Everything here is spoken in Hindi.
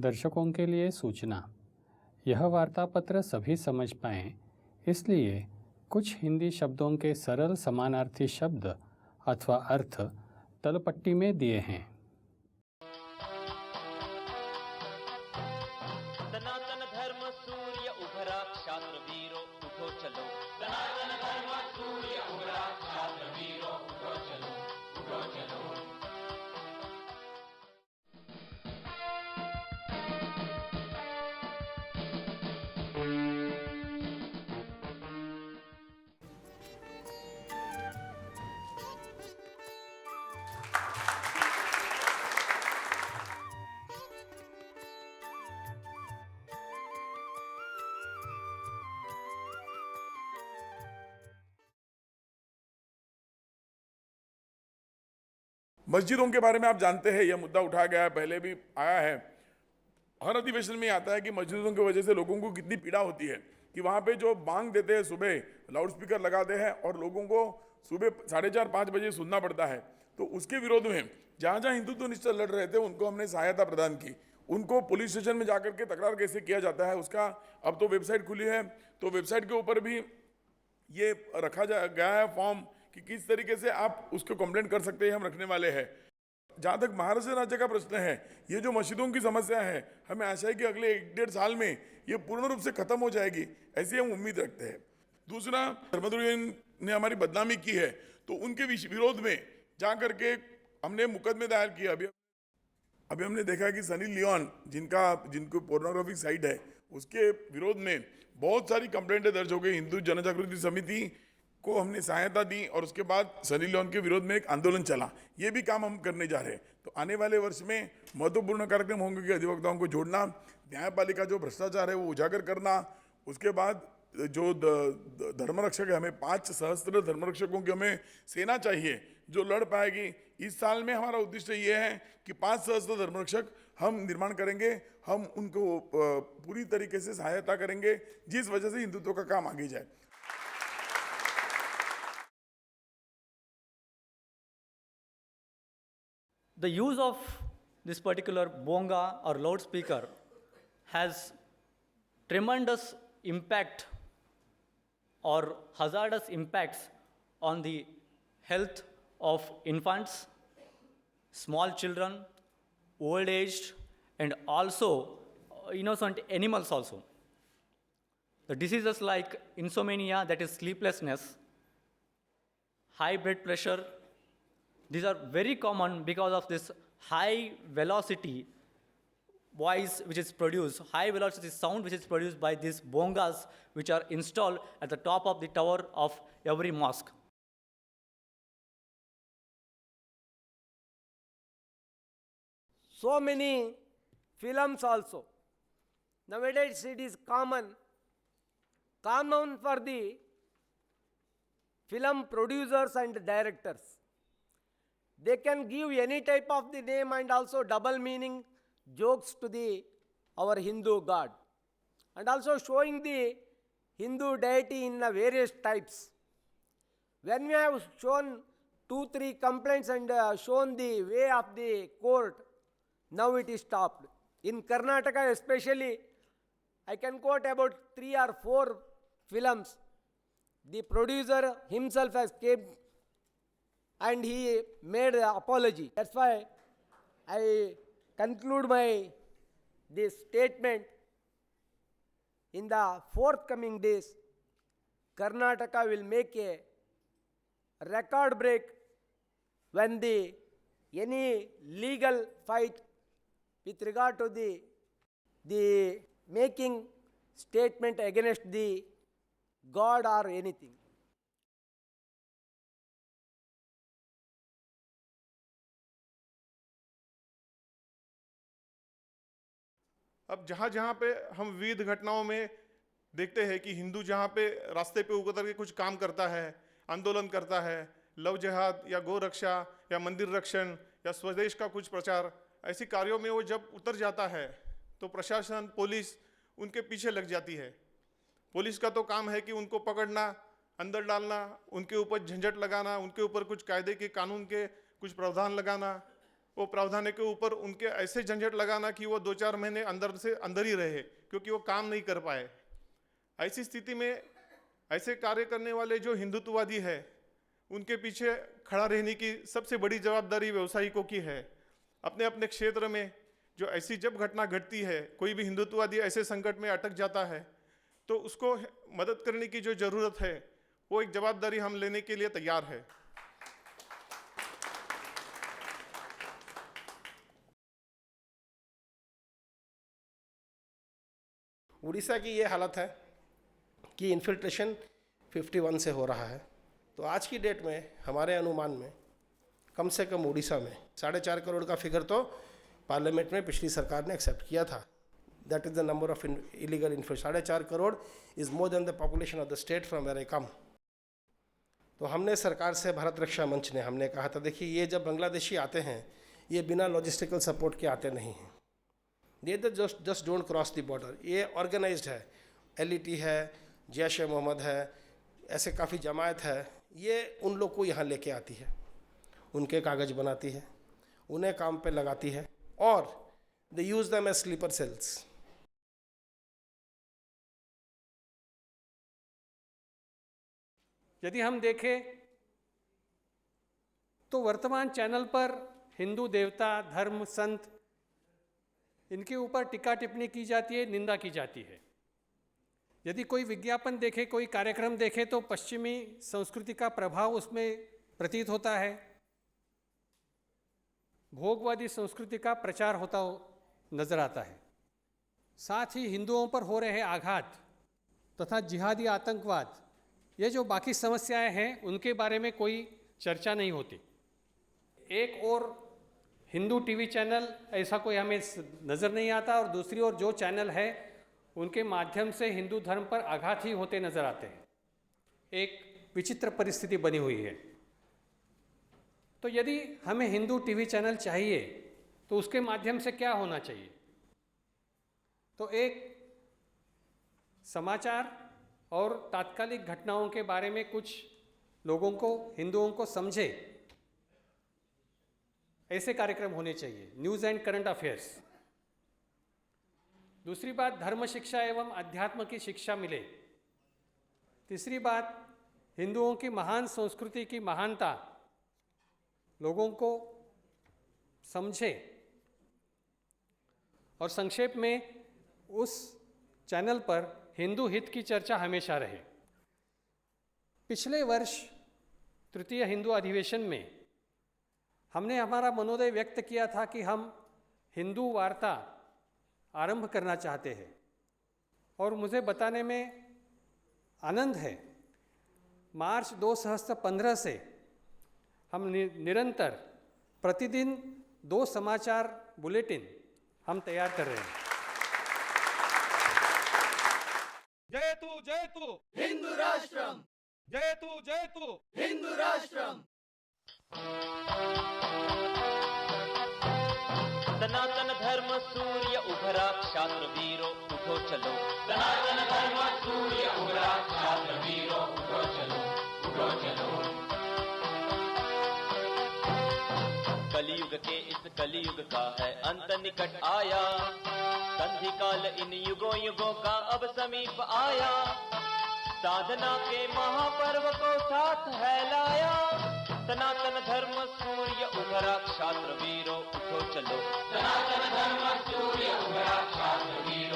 दर्शकों के लिए सूचना। यह वार्तापत्र सभी समझ पाएं, इसलिए कुछ हिंदी शब्दों के सरल समानार्थी शब्द अथवा अर्थ तलपट्टी में दिए हैं। सनातन धर्म सूर्य उभरा, क्षात्र वीरो उठो चलो। सनातन धर्म सूर्य उभरा, क्षात्र वीरो उठो चलो, उठो चलो। मस्जिदों के बारे में आप जानते हैं, यह मुद्दा उठाया गया है, पहले भी आया है। हर अधिवेशन में आता है कि मस्जिदों की वजह से लोगों को कितनी पीड़ा होती है कि वहाँ पे जो बांग देते हैं सुबह, लाउड स्पीकर लगाते हैं और लोगों को सुबह 4:30-5 बजे सुनना पड़ता है। तो उसके विरोध में जहाँ जहाँ हिंदुत्व निष्ठा लड़ रहे थे उनको हमने सहायता प्रदान की। उनको पुलिस स्टेशन में जाकर के तकरार कैसे किया जाता है उसका अब तो वेबसाइट खुली है, तो वेबसाइट के ऊपर भी ये रखा गया है फॉर्म कि किस तरीके से आप उसको कंप्लेंट कर सकते हैं, हम रखने वाले हैं। जहाँ तक महाराष्ट्र राज्य का प्रश्न है, ये जो मस्जिदों की समस्या है, हमें आशा है कि अगले 1-1.5 साल में ये पूर्ण रूप से खत्म हो जाएगी, ऐसी हम उम्मीद रखते हैं। दूसरा, धर्मद्रोही ने हमारी बदनामी की है तो उनके विरोध में जा करके हमने मुकदमे दायर किए। अभी हमने देखा कि सनी लियोन जिनको पोर्नोग्राफिक साइट है उसके विरोध में बहुत सारी कंप्लेंटें दर्ज हो गई। हिंदू जनजागृति समिति को हमने सहायता दी और उसके बाद सनी लियोन के विरोध में एक आंदोलन चला। ये भी काम हम करने जा रहे हैं। तो आने वाले वर्ष में महत्वपूर्ण कार्यक्रम होंगे कि अधिवक्ताओं को जोड़ना, न्यायपालिका जो भ्रष्टाचार है वो उजागर करना, उसके बाद जो धर्मरक्षक है, हमें 5 सहस्त्र धर्मरक्षकों की हमें सेना चाहिए जो लड़ पाएगी। इस साल में हमारा उद्देश्य ये है कि 5 सहस्त्र धर्मरक्षक हम निर्माण करेंगे। हम उनको पूरी तरीके से सहायता करेंगे जिस वजह से हिंदुत्व का काम आगे जाए। The use of this particular bonga or loudspeaker has tremendous impact or hazardous impacts on the health of infants, small children, old aged, and also innocent animals also. The diseases like insomnia, that is sleeplessness, high blood pressure, these are very common because of this high velocity voice which is produced, high velocity sound which is produced by these bongas which are installed at the top of the tower of every mosque. So many films also. Nowadays it is common for the film producers and directors. They can give any type of the name and also double meaning jokes to our Hindu God, and also showing the Hindu deity in various types. When we have shown 2-3 complaints and shown the way of the court, now it is stopped. In Karnataka especially, I can quote about 3 or 4 films. The producer himself has came and he made an apology. That's why I conclude this statement. In the forthcoming days, Karnataka will make a record break when any legal fight with regard to the making statement against the God or anything. अब जहाँ जहाँ पे हम विविध घटनाओं में देखते हैं कि हिंदू जहाँ पे रास्ते पे उतर के कुछ काम करता है, आंदोलन करता है, लव जिहाद या गौ रक्षा या मंदिर रक्षण या स्वदेश का कुछ प्रचार, ऐसी कार्यों में वो जब उतर जाता है तो प्रशासन, पुलिस उनके पीछे लग जाती है। पुलिस का तो काम है कि उनको पकड़ना, अंदर डालना, उनके ऊपर झंझट लगाना, उनके ऊपर कुछ कायदे के कानून के कुछ प्रावधान लगाना, वो प्रावधान के ऊपर उनके ऐसे झंझट लगाना कि वो 2-4 महीने अंदर से अंदर ही रहे, क्योंकि वो काम नहीं कर पाए। ऐसी स्थिति में ऐसे कार्य करने वाले जो हिंदुत्ववादी है, उनके पीछे खड़ा रहने की सबसे बड़ी जवाबदारी व्यवसायिकों की है। अपने अपने क्षेत्र में जो ऐसी जब घटना घटती है, कोई भी हिंदुत्ववादी ऐसे संकट में अटक जाता है, तो उसको मदद करने की जो ज़रूरत है, वो एक जवाबदारी हम लेने के लिए तैयार है। उड़ीसा की ये हालत है कि इन्फिल्ट्रेशन 51 से हो रहा है। तो आज की डेट में हमारे अनुमान में कम से कम उड़ीसा में 4.5 करोड़ का फिगर तो पार्लियामेंट में पिछली सरकार ने एक्सेप्ट किया था। That is the number of illegal infiltration. 4.5 crore is more than the population of the state from where I come. तो हमने सरकार से, भारत रक्षा मंच ने, हमने कहा था देखिए ये जब बांग्लादेशी आते हैं ये बिना लॉजिस्टिकल सपोर्ट के आते नहीं हैं, ये just don't cross the border. ये ऑर्गेनाइज्ड है, LET है, जैश ए मोहम्मद है, ऐसे काफ़ी जमायत है, ये उन लोग को यहाँ लेके आती है, उनके कागज़ बनाती है, उन्हें काम पे लगाती है और they use them as sleeper cells. यदि हम देखें तो वर्तमान चैनल पर हिंदू देवता, धर्म, संत, इनके ऊपर टीका टिप्पणी की जाती है, निंदा की जाती है। यदि कोई विज्ञापन देखे, कोई कार्यक्रम देखे तो पश्चिमी संस्कृति का प्रभाव उसमें प्रतीत होता है, भोगवादी संस्कृति का प्रचार होता नजर आता है। साथ ही हिंदुओं पर हो रहे आघात तथा जिहादी आतंकवाद, ये जो बाकी समस्याएं हैं उनके बारे में कोई चर्चा नहीं होती। एक और हिंदू टीवी चैनल ऐसा कोई हमें नज़र नहीं आता और दूसरी ओर जो चैनल है उनके माध्यम से हिंदू धर्म पर आघात ही होते नजर आते हैं। एक विचित्र परिस्थिति बनी हुई है। तो यदि हमें हिंदू टीवी चैनल चाहिए तो उसके माध्यम से क्या होना चाहिए? तो एक समाचार और तात्कालिक घटनाओं के बारे में कुछ लोगों को, हिंदुओं को समझे, ऐसे कार्यक्रम होने चाहिए, न्यूज़ एंड करंट अफेयर्स। दूसरी बात, धर्म शिक्षा एवं अध्यात्म की शिक्षा मिले। तीसरी बात, हिंदुओं की महान संस्कृति की महानता लोगों को समझे। और संक्षेप में उस चैनल पर हिंदू हित की चर्चा हमेशा रहे। पिछले वर्ष तृतीय हिंदू अधिवेशन में हमने हमारा मनोदय व्यक्त किया था कि हम हिंदू वार्ता आरंभ करना चाहते हैं और मुझे बताने में आनंद है, मार्च 2015 से हम निरंतर प्रतिदिन 2 समाचार बुलेटिन हम तैयार कर रहे हैं। जयतु हिंदू राष्ट्रम, जयतु हिंदू राष्ट्रम। सनातन धर्म सूर्य उभरा, क्षात्र वीरों उठो चलो। सनातन धर्म सूर्य उभरा, क्षात्र वीरों उठो चलो, उठो चलो। कलियुग के इस कलियुग का है अंत निकट आया, संधि काल इन युगों युगों का अब समीप आया। साधना के महापर्व को साथ है लाया, सनातन धर्म सूर्य उभरा, क्षात्र वीरों उठो चलो। सनातन धर्म सूर्य उभरा, क्षात्र वीरों